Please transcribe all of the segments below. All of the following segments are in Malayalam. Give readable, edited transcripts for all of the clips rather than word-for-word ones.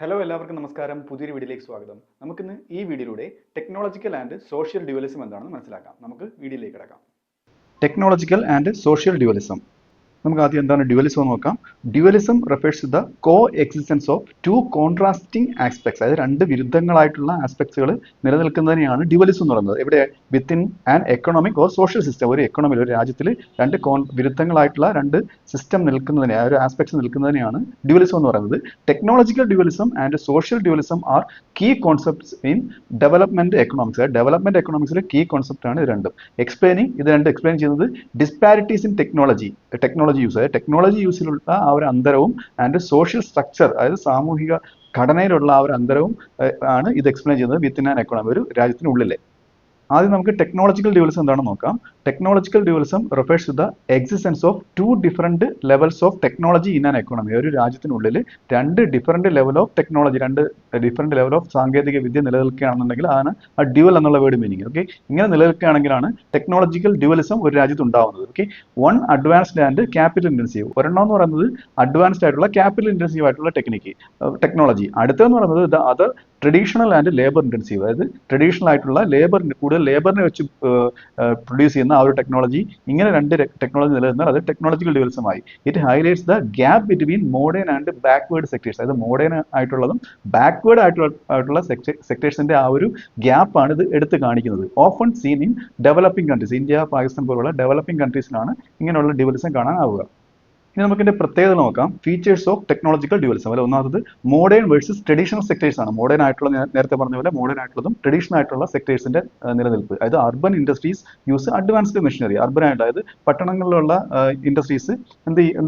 ഹലോ എല്ലാവർക്കും നമസ്കാരം. പുതിയൊരു വീഡിയോയിലേക്ക് സ്വാഗതം. നമുക്കിന്ന് ഈ വീഡിയോയിലൂടെ ടെക്നോളജിക്കൽ ആൻഡ് സോഷ്യൽ ഡ്യുവലിസം എന്താണെന്ന് മനസ്സിലാക്കാം. നമുക്ക് വീഡിയോയിലേക്ക് കിടക്കാം. Technological and social dualism. നമുക്ക് ആദ്യം എന്താണ് ഡ്യുവലിസം എന്ന് നോക്കാം. Dualism refers to the coexistence of two contrasting aspects, അതായത് രണ്ട് വിരുദ്ധങ്ങളായിട്ടുള്ള ആസ്പെക്ട്സുകൾ നിലനിൽക്കുന്നതിനെയാണ് ഡ്യുവലിസം എന്ന് പറയുന്നത്. എവിടെ? Within an economic or social system. ഒരു എക്കണോമിയിൽ, ഒരു രാജ്യത്തിൽ രണ്ട് വിരുദ്ധങ്ങളായിട്ടുള്ള രണ്ട് സിസ്റ്റം നിൽക്കുന്നതിനെ, ആ ഒരു ആസ്പെക്ട്സ് നിൽക്കുന്നതിനെയാണ് ഡ്യുവലിസം എന്ന് പറയുന്നത്. Technological dualism and social dualism are key concepts in development economics. Development എക്കണോമിക്സിലെ കീ കോൺസെപ്റ്റ് ആണ് ഇത് രണ്ടും. ഇത് രണ്ട് എക്സ്പ്ലെയിൻ ചെയ്യുന്നത് ഡിസ്പാരിറ്റീസ് ഇൻ ടെക്നോളജി യൂസ്, അതായത് ടെക്നോളജി യൂസിലുള്ള ആ ഒരു അന്തരവും ആൻഡ് സോഷ്യൽ സ്ട്രക്ചർ, അതായത് സാമൂഹിക ഘടനയിലുള്ള ആ ഒരു അന്തരവും ആണ് ഇത് എക്സ്പ്ലെയിൻ ചെയ്യുന്നത് വിത്തിൻ ആൻ എക്കണോമി, ഒരു രാജ്യത്തിനുള്ളിലെ. ആദ്യം നമുക്ക് ടെക്നോളജിക്കൽ ഡ്യുവലിസം എന്താണെന്ന് നോക്കാം. Technological dualism refers to the existence of two different levels of technology in an economy. ഒരു രാജ്യത്തിനുള്ളിൽ രണ്ട് ഡിഫറെന്റ് ലെവൽ ഓഫ് ടെക്നോളജി, രണ്ട് ഡിഫറെന്റ് ലെവൽ ഓഫ് സാങ്കേതിക വിദ്യ നിലനിൽക്കുകയാണെന്നുണ്ടെങ്കിൽ ആണ് ആ ഡ്യുവൽ എന്നുള്ള വേർഡ് മീനിങ്. ഓക്കെ, ഇങ്ങനെ നിലനിൽക്കുകയാണെങ്കിലാണ് ടെക്നോളജിക്കൽ ഡ്യുവലിസം ഒരു രാജ്യത്ത് ഉണ്ടാവുന്നത്. Okay, one advanced and capital intensive. ഒരെണ്ണം എന്ന് പറയുന്നത് അഡ്വാൻസ്ഡ് ആയിട്ടുള്ള ക്യാപിറ്റൽ ഇൻറ്റൻസീവ് ആയിട്ടുള്ള ടെക്നോളജി. അടുത്തതെന്ന് പറയുന്നത് the other traditional and labour intensive, അതായത് ട്രഡീഷണൽ ആയിട്ടുള്ള കൂടുതൽ ലേബറിനെ വെച്ച് പ്രൊഡ്യൂസ് ചെയ്യുന്ന ആ ഒരു ടെക്നോളജി. ഇങ്ങനെ രണ്ട് ടെക്നോളജി നിലനിന്നാൽ അത് ടെക്നോളജിക്കൽ ഡെവലപ്മെന്റ് ആയി. It highlights the gap between modern and backward sectors, അതായത് മോഡേൺ ആയിട്ടുള്ളതും ബാക്ക്വേർഡ് ആയിട്ടുള്ള സെക്ടേഴ്സിന്റെ ആ ഒരു ഗ്യാപ്പാണ് ഇത് എടുത്ത് കാണിക്കുന്നത്. Often scene in developing countries, India, Pakistan പോലുള്ള ഡെവലപ്പിംഗ് കൺട്രീസിലാണ് ഇങ്ങനെയുള്ള ഡെവലപ്മെന്റ് കാണാനാവുക. ഇനി നമുക്ക് ഇതിന്റെ പ്രത്യേകത നോക്കാം. Features of technological dualism. അതിൽ ഒന്നാമത് മോഡേൺ വേഴ്സസ് ട്രഡീഷണൽ സെക്ടേഴ്സ് ആണ്. മോഡേൺ ആയിട്ടുള്ള, നേരത്തെ പറഞ്ഞ പോലെ മോഡേൺ ആയിട്ടുള്ളതും ട്രഡീഷണൽ ആയിട്ടുള്ള സെക്ടേഴ്സിന്റെ നിലനിൽപ്പ്. അതായത് urban industries use advanced machinery. Urban ആയിട്ട്, അതായത് പട്ടണങ്ങളിലുള്ള ഇൻഡസ്ട്രീസ്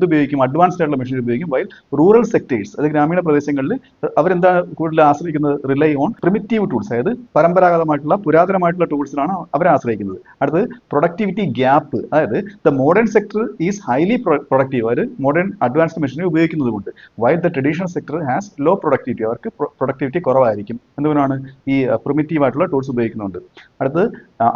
ഉപയോഗിക്കും? അഡ്വാൻസ്ഡ് ആയിട്ടുള്ള മെഷീനറി ഉപയോഗിക്കും. വൈൽ റൂറൽ സെക്ടേഴ്സ്, അതായത് ഗ്രാമീണ പ്രദേശങ്ങളിൽ അവരെന്താ കൂടുതൽ ആശ്രയിക്കുന്നത്? റിലൈ ഓൺ പ്രിമിറ്റീവ് ടൂൾസ്, അതായത് പരമ്പരാഗതമായിട്ടുള്ള പുരാതനമായിട്ടുള്ള ടൂൾസിലാണ് അവർ ആശ്രയിക്കുന്നത്. അടുത്തത് പ്രൊഡക്ടിവിറ്റി ഗ്യാപ്പ്, അതായത് the modern sector is highly productive, അവർ മോഡേൺ അഡ്വാൻസ്ഡ് മെഷീനറി ഉപയോഗിക്കുന്നത് കൊണ്ട്. While the traditional sector has low productivity, അവർക്ക് പ്രൊഡക്ടിവിറ്റി കുറവായിരിക്കും. എന്തുകൊണ്ടാണ്? ഈ പ്രിമിറ്റീവ് ആയിട്ടുള്ള ടൂൾസ് ഉപയോഗിക്കുന്നുണ്ട്. അടുത്തത്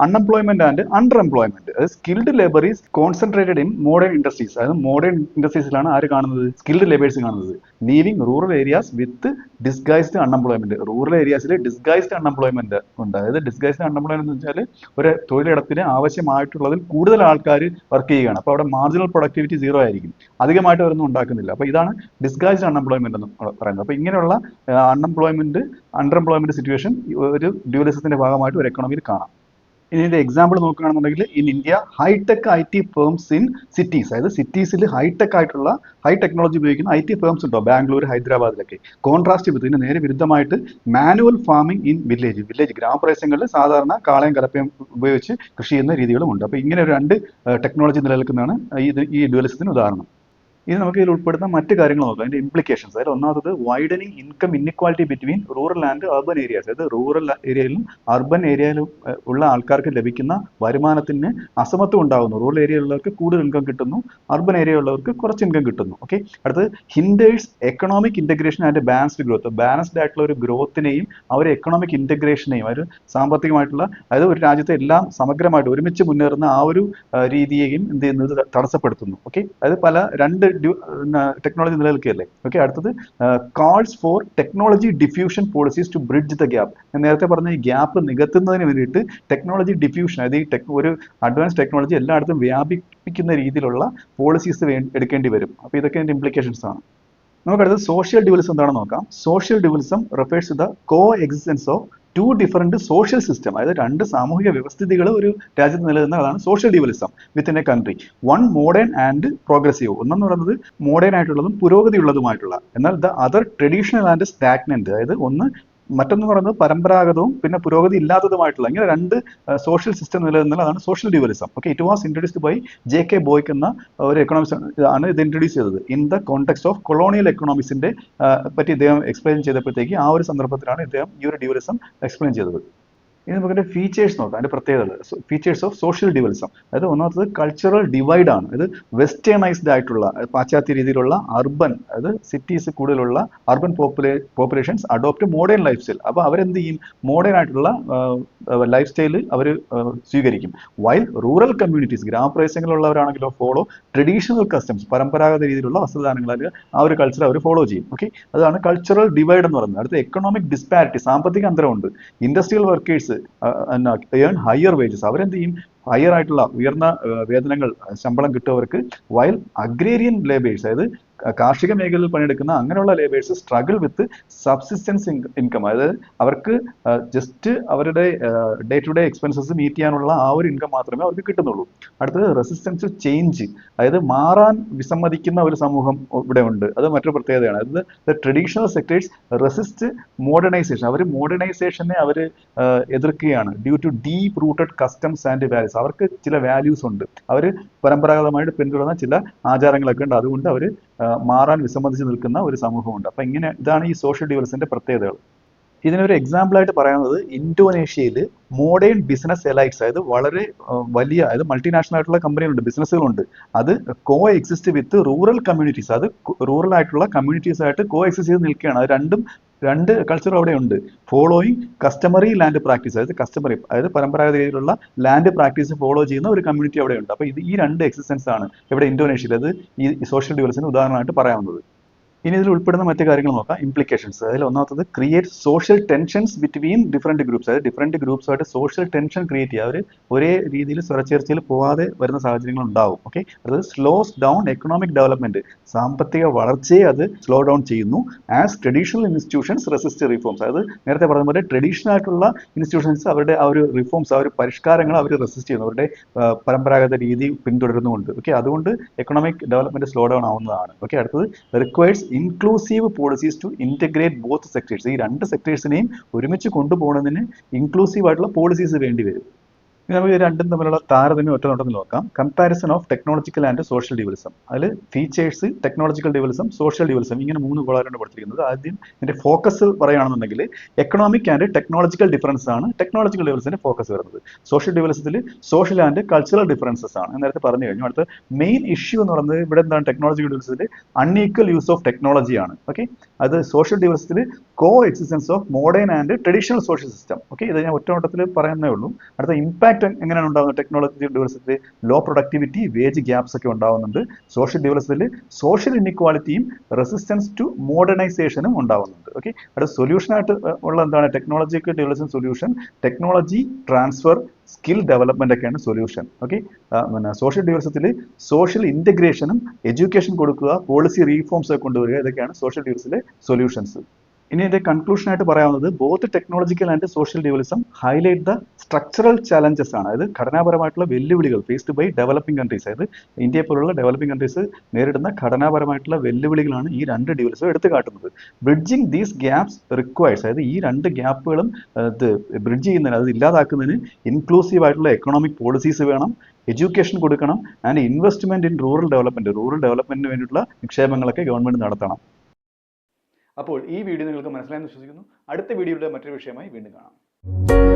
അൺഎംപ്ലോയ്മെന്റ് ആൻഡ് അണ്ടർ എംപ്ലോയ്മെന്റ്, അതായത് skilled labour is concentrated in modern industries, അതായത് മോഡേൺ ഇൻഡസ്ട്രീസിലാണ് ആര് കാണുന്നത്? സ്കിൽഡ് ലേബേഴ്സ് കാണുന്നത്. Leaving rural areas with disguised unemployment. Rural ഏരിയാസിൽ ഡിസ്ഗൈസ്ഡ് അൺഎംപ്ലോയ്മെന്റ് ഉണ്ട്. അതായത് ഡിസ്ഗൈസ്ഡ് അൺഎംപ്ലോയ്മെന്റ് എന്ന് വെച്ചാൽ ഒരു തൊഴിലിടത്തിന് ആവശ്യമായിട്ടുള്ളതിൽ കൂടുതൽ ആൾക്കാർ വർക്ക് ചെയ്യുകയാണ്. അപ്പോൾ അവിടെ മാർജിനൽ പ്രൊഡക്ടിവിറ്റി സീറോ ആയിരിക്കും, അധികമായിട്ട് അവരൊന്നും ഉണ്ടാക്കുന്നില്ല. അപ്പോൾ ഇതാണ് ഡിസ്ഗൈസ്ഡ് അൺഎംപ്ലോയ്മെന്റ് എന്ന് പറയുന്നത്. അപ്പോൾ ഇങ്ങനെയുള്ള അൺഎംപ്ലോയ്മെന്റ്, അണ്ടർ എംപ്ലോയ്മെന്റ് സിറ്റുവേഷൻ ഒരു ഡ്യുവലിസത്തിന്റെ ഭാഗമായിട്ട് ഒരു എക്കണോമിയിൽ കാണാം. ഇനി ഇതിന്റെ എക്സാമ്പിൾ നോക്കുകയാണെന്നുണ്ടെങ്കിൽ, in India high tech IT firms in cities, അതായത് സിറ്റീസിൽ ഹൈടെക് ആയിട്ടുള്ള ഹൈ ടെക്നോളജി ഉപയോഗിക്കുന്ന IT ഫേംസ് ഉണ്ടോ? ബാംഗ്ലൂർ, ഹൈദരാബാദിലൊക്കെ. കോൺട്രാസ്റ്റ് വിത്ത്, ഇതിന് നേരെ വിരുദ്ധമായിട്ട് മാനുവൽ ഫാമിംഗ് ഇൻ വില്ലേജ് ഗ്രാമപ്രദേശങ്ങളിൽ സാധാരണ കാളയും കലപ്പയും ഉപയോഗിച്ച് കൃഷി ചെയ്യുന്ന രീതികളും ഉണ്ട്. അപ്പോൾ ഇങ്ങനെ ഒരു രണ്ട് ടെക്നോളജി നിലനിൽക്കുന്നതാണ് ഈ ഡ്യുവലിസത്തിന് ഉദാഹരണം. ഇത് നമുക്ക് ഇതിൽ ഉൾപ്പെടുന്ന മറ്റ് കാര്യങ്ങൾ നോക്കാം, അതിന്റെ ഇംപ്ലിക്കേഷൻസ്. അതായത് ഒന്നാമത് widening income inequality between rural and urban areas, അതായത് റൂറൽ ഏരിയയിലും അർബൻ ഏരിയയിലും ഉള്ള ആൾക്കാർക്ക് ലഭിക്കുന്ന വരുമാനത്തിന് അസമത്വം ഉണ്ടാകുന്നു. റൂറൽ ഏരിയയിലുള്ളവർക്ക് കൂടുതൽ ഇൻകം കിട്ടുന്നു, അർബൻ ഏരിയയിലുള്ളവർക്ക് കുറച്ച് ഇൻകം കിട്ടുന്നു. ഓക്കെ, അടുത്തത് hinders economic integration and balanced growth. Balanced ആയിട്ടുള്ള ഒരു ഗ്രോത്തിനെയും ആ ഒരു എക്കണോമിക് ഇന്റഗ്രേഷനെയും, ഒരു സാമ്പത്തികമായിട്ടുള്ള, അതായത് ഒരു രാജ്യത്തെ എല്ലാം സമഗ്രമായിട്ട് ഒരുമിച്ച് മുന്നേറുന്ന ആ ഒരു രീതിയെയും എന്ത് ചെയ്യുന്നത്? തടസ്സപ്പെടുത്തുന്നു. ഓക്കെ, അതായത് രണ്ട് ടെക്നോളജി നിലനിൽക്കുകയല്ലേ. ഓക്കെ, അടുത്തത് calls for technology diffusion policies to bridge the gap. ഞാൻ നേരത്തെ പറഞ്ഞ ഈ ഗ്യാപ്പ് നികത്തുന്നതിന് വേണ്ടിയിട്ട് ടെക്നോളജി ഡിഫ്യൂഷൻ, അതായത് ഒരു അഡ്വാൻസ് ടെക്നോളജി എല്ലായിടത്തും വ്യാപിപ്പിക്കുന്ന രീതിയിലുള്ള പോളിസീസ് എടുക്കേണ്ടി വരും. അപ്പോൾ ഇതൊക്കെ അതിന്റെ ഇംപ്ലിക്കേഷൻസ് ആണ്. നമുക്കടുത്ത് സോഷ്യൽ ഡ്യുവലിസം എന്താണെന്ന് നോക്കാം. Social dualism refers to the coexistence of two different social system, അതായത് രണ്ട് സാമൂഹിക വ്യവസ്ഥിതികൾ ഒരു രാജ്യത്ത് നിലനിൽക്കുന്നതാണ് social dualism within a country. One modern and progressive, ഒന്നെന്ന് പറയുന്നത് മോഡേൺ ആയിട്ടുള്ളതും പുരോഗതിയുള്ളതുമായിട്ടുള്ള, എന്നാൽ the other traditional and stagnant, അതായത് മറ്റൊന്ന് പറയുന്നത് പരമ്പരാഗതവും പിന്നെ പുരോഗതി ഇല്ലാത്തതുമായിട്ടുള്ള, ഇങ്ങനെ രണ്ട് സോഷ്യൽ സിസ്റ്റം നിലനിന്നാൽ അതാണ് social dualism. Okay, it was introduced by J.K. Boeke എന്ന ഒരു എക്കണോമിസ്റ്റ് ആണ് ഇത് ഇൻട്രൊഡ്യൂസ് ചെയ്തത്. In the context of colonial എക്കണോമിക്സിന്റെ പറ്റി ഇദ്ദേഹം എക്സ്പ്ലെയിൻ ചെയ്തപ്പോഴത്തേക്ക് ആ ഒരു സന്ദർഭത്തിലാണ് ഇദ്ദേഹം ഈ ഒരു ഡ്യുവലിസം എക്സ്പ്ലെയിൻ ചെയ്തത്. ഇനി നമുക്ക് അതിന്റെ ഫീച്ചേഴ്സ് നോക്കാം, അതിന്റെ പ്രത്യേകതകൾ. Features of social dualism. അതായത് ഒന്നാമത്തത് കൾച്ചറൽ ഡിവൈഡ് ആണ്. ഇത് വെസ്റ്റേണൈസ്ഡ് ആയിട്ടുള്ള പാശ്ചാത്യ രീതിയിലുള്ള അർബൻ, അതായത് സിറ്റീസ് കൂടുതലുള്ള urban populations adopt modern lifestyle. അപ്പോൾ അവരെന്ത് ചെയ്യും, മോഡേൺ ആയിട്ടുള്ള ലൈഫ് സ്റ്റൈൽ അവർ സ്വീകരിക്കും. വൈൽ റൂറൽ കമ്മ്യൂണിറ്റീസ്, ഗ്രാമപ്രദേശങ്ങളിലുള്ളവരാണെങ്കിലോ ഫോളോ ട്രഡീഷണൽ കസ്റ്റംസ്, പരമ്പരാഗത രീതിയിലുള്ള വസ്ത്രധാരണങ്ങൾ, ആ ഒരു കൾച്ചർ അവർ ഫോളോ ചെയ്യും. ഓക്കെ, അതാണ് കൾച്ചറൽ ഡിവൈഡ് എന്ന് പറയുന്നത്. അടുത്ത എക്കണോമിക് ഡിസ്പാരിറ്റി, സാമ്പത്തിക അന്തരമുണ്ട്. Industrial workers earn higher wages, അവരെന്ത് ചെയ്യും, ഹയർ ആയിട്ടുള്ള ഉയർന്ന വേതനങ്ങൾ, ശമ്പളം കിട്ടുന്നവർക്ക്. വൈൽ അഗ്രേറിയൻ ലേബേഴ്സ്, അതായത് കാർഷിക മേഖലയിൽ പണിയെടുക്കുന്ന അങ്ങനെയുള്ള labours struggle with subsistence income, അതായത് അവർക്ക് ജസ്റ്റ് അവരുടെ day to day expenses meet ചെയ്യാനുള്ള ആ ഒരു ഇൻകം മാത്രമേ അവർക്ക് കിട്ടുന്നുള്ളൂ. അടുത്തത് റെസിസ്റ്റൻസ് ടു ചേഞ്ച്, അതായത് മാറാൻ വിസമ്മതിക്കുന്ന ഒരു സമൂഹം ഇവിടെ ഉണ്ട്. അത് മറ്റൊരു പ്രത്യേകതയാണ്. അതായത് ട്രഡീഷണൽ സെക്ടേഴ്സ് റെസിസ്റ്റ് മോഡേണൈസേഷൻ, അവർ മോഡേണൈസേഷനെ അവർ എതിർക്കുകയാണ്. Due to deep rooted customs and values, അവർക്ക് ചില വാല്യൂസ് ഉണ്ട്, അവർ പരമ്പരാഗതമായിട്ട് പിന്തുടർന്ന ചില ആചാരങ്ങളൊക്കെ ഉണ്ട്, അതുകൊണ്ട് അവർ മാറാൻ വിസമ്മതിച്ച് നിൽക്കുന്ന ഒരു സമൂഹമുണ്ട്. അപ്പൊ ഇതാണ് ഈ സോഷ്യൽ ഡ്യുവലിസത്തിന്റെ പ്രത്യേകതകൾ. ഇതിനൊരു എക്സാമ്പിൾ ആയിട്ട് പറയുന്നത് ഇന്തോനേഷ്യയിൽ മോഡേൺ ബിസിനസ് എലൈറ്റ്സ്, അതായത് വളരെ വലിയ, അതായത് മൾട്ടിനാഷണൽ ആയിട്ടുള്ള കമ്പനികളുണ്ട്, ബിസിനസ്സുകളുണ്ട്, അത് കോ എക്സിസ്റ്റ് വിത്ത് റൂറൽ കമ്മ്യൂണിറ്റീസ്, അത് റൂറൽ ആയിട്ടുള്ള കമ്മ്യൂണിറ്റീസ് ആയിട്ട് കോ എക്സിസ്റ്റ് ചെയ്ത് നിൽക്കുകയാണ്. അത് രണ്ട് കൾച്ചർ അവിടെ ഉണ്ട്. ഫോളോയിങ് കസ്റ്റമറി ലാൻഡ് പ്രാക്ടീസ്, അതായത് പരമ്പരാഗത രീതിയിലുള്ള ലാൻഡ് പ്രാക്ടീസ് ഫോളോ ചെയ്യുന്ന ഒരു കമ്മ്യൂണിറ്റി അവിടെ ഉണ്ട്. അപ്പോൾ ഈ രണ്ട് എക്സിസ്റ്റൻസ് ആണ് ഇവിടെ ഇന്തോനേഷ്യയിൽ, അത് ഈ സോഷ്യൽ ഡ്യുവലിസത്തിന് ഉദാഹരണമായിട്ട് പറയാവുന്നത്. ഇനി ഇതിൽ ഉൾപ്പെടുന്ന മറ്റു കാര്യങ്ങൾ നോക്കാം. ഇംപ്ലിക്കേഷൻസ്, അതിൽ ഒന്നാമത്തത് create social tensions between different groups, അതായത് ഡിഫറെന്റ് ഗ്രൂപ്പ്സുമായിട്ട് സോഷ്യൽ ടെൻഷൻ ക്രിയേറ്റ് ചെയ്യുക, അവർ ഒരേ രീതിയിൽ സ്വരച്ചേർച്ചയിൽ പോകാതെ വരുന്ന സാഹചര്യങ്ങൾ ഉണ്ടാവും. ഓക്കെ, അത് സ്ലോസ് ഡൗൺ എക്കണോമിക് ഡെവലപ്മെന്റ്, സാമ്പത്തിക വളർച്ചയെ അത് സ്ലോ ഡൗൺ ചെയ്യുന്നു. As traditional institutions resist reforms, അതായത് നേരത്തെ പറഞ്ഞ പോലെ ട്രഡീഷണൽ ആയിട്ടുള്ള ഇൻസ്റ്റിറ്റ്യൂഷൻസ് അവരുടെ ആ ഒരു റിഫോംസ്, ആ ഒരു പരിഷ്കാരങ്ങൾ അവർ റെസിസ്റ്റ് ചെയ്യുന്നു, അവരുടെ പരമ്പരാഗത രീതി പിന്തുടരുന്നുമുണ്ട്. ഓക്കെ, അതുകൊണ്ട് എക്കണോമിക് ഡെവലപ്മെന്റ് സ്ലോ ഡൗൺ ആവുന്നതാണ്. ഓക്കെ, അടുത്തത് requires inclusive policies to integrate both sectors, ഈ രണ്ട് സെക്ടേഴ്സിനെയും ഒരുമിച്ച് കൊണ്ടുപോകുന്നതിന് ഇൻക്ലൂസീവ് ആയിട്ടുള്ള പോളിസീസ് വേണ്ടി വരും. ഇനി നമുക്ക് രണ്ടും തമ്മിലുള്ള താരതമ്യം ഒറ്റ നോട്ടത്തിൽ നോക്കാം. Comparison of technological and social dualism. അതിൽ features, technological dualism, social dualism, ഇങ്ങനെ 3 കോളായിട്ടാണ് പഠിച്ചിരിക്കുന്നത്. ആദ്യം ഇതിന്റെ ഫോക്കസ് പറയുകയാണെന്നുണ്ടെങ്കിൽ എക്കണോമിക് ആൻഡ് ടെക്നോളജിക്കൽ ഡിഫറൻസ് ആണ് ടെക്നോളജിക്കൽ ഡ്യുവലിസത്തിന്റെ ഫോക്കസ് വരുന്നത്. സോഷ്യൽ ഡ്യുവലിസത്തിൽ സോഷ്യൽ ആൻഡ് കൾച്ചറൽ ഡിഫറൻസസ് ആണ്, നേരത്തെ പറഞ്ഞു കഴിഞ്ഞു. അടുത്ത മെയിൻ ഇഷ്യൂ എന്ന് പറയുന്നത് ഇവിടെ എന്താണ്, ടെക്നോളജിക്കൽ ഡ്യുവലിസത്തിൽ അൺഈക്വൽ യൂസ് ഓഫ് ടെക്നോളജി ആണ്. ഓക്കെ, അത് സോഷ്യൽ ഡ്യുവലിസത്തിൽ coexistence of modern and traditional social system. Okay, ഇത് ഞാൻ ഒറ്റ നോട്ടത്തിൽ പറയുന്നേ ഉള്ളൂ. അടുത്ത ഇമ്പാക്ട് എങ്ങനെയാണ് ഉണ്ടാകുന്നത്, ടെക്നോളജി ഡെവലപ്മെന്റിൽ ലോ പ്രൊഡക്ടിവിറ്റി, വേജ് ഗ്യാപ്സ് ഒക്കെ ഉണ്ടാവുന്നുണ്ട്. സോഷ്യൽ ഡെവലപ്മെന്റിൽ സോഷ്യൽ ഇൻഇക്വാലിറ്റിയും റെസിസ്റ്റൻസ് ടു മോഡേണൈസേഷനും ഉണ്ടാവുന്നുണ്ട്. ഓക്കെ, അടുത്ത സൊല്യൂഷൻ ആയിട്ട് ഉള്ള എന്താണ്, technological development solution, technology transfer, skill development ഒക്കെയാണ് സൊല്യൂഷൻ. ഓക്കെ, പിന്നെ സോഷ്യൽ ഡെവലപ്മെന്റിൽ സോഷ്യൽ ഇന്റഗ്രേഷനും എഡ്യൂക്കേഷൻ കൊടുക്കുക, പോളിസി റീഫോംസ് ഒക്കെ കൊണ്ടുവരിക, ഇതൊക്കെയാണ് സോഷ്യൽ ഡെവലപ്മെന്റിലെ സൊല്യൂഷൻസ്. ഇനി ഇതിന്റെ കൺക്ലൂഷൻ ആയിട്ട് പറയാവുന്നത് both technological and social development highlight the structural challenges ആണ്, അതായത് ഘടനാപരമായിട്ടുള്ള വെല്ലുവിളികൾ ഫേസ്ഡ് ബൈ ഡെവലപ്പിംഗ് കൺട്രീസ്, അതായത് ഇന്ത്യയെ പോലുള്ള ഡെവലപ്പിംഗ് കൺട്രീസ് നേരിടുന്ന ഘടനാപരമായിട്ടുള്ള വെല്ലുവിളികളാണ് ഈ രണ്ട് ഡെവലപ്മെന്റ്സും എടുത്തു കാട്ടുന്നത്. ബ്രിഡ്ജിങ് ദീസ് ഗ്യാപ്സ് റിക്വയർസ്, അതായത് ഈ രണ്ട് ഗ്യാപ്പുകളും ബ്രിഡ്ജ് ചെയ്യുന്നതിന്, അത് ഇല്ലാതാക്കുന്നതിന് ഇൻക്ലൂസീവ് ആയിട്ടുള്ള എക്കണോമിക് പോളിസീസ് വേണം, എഡ്യൂക്കേഷൻ കൊടുക്കണം, ആൻഡ് ഇൻവെസ്റ്റ്മെന്റ് ഇൻ റൂറൽ ഡെവലപ്മെന്റിന് വേണ്ടിയിട്ടുള്ള നിക്ഷേപങ്ങളൊക്കെ ഗവൺമെന്റ് നടത്തണം. അപ്പോൾ ഈ വീഡിയോ നിങ്ങൾക്ക് മനസ്സിലായെന്ന് വിശ്വസിക്കുന്നു. അടുത്ത വീഡിയോയുടെ മറ്റൊരു വിഷയമായി വീണ്ടും കാണാം.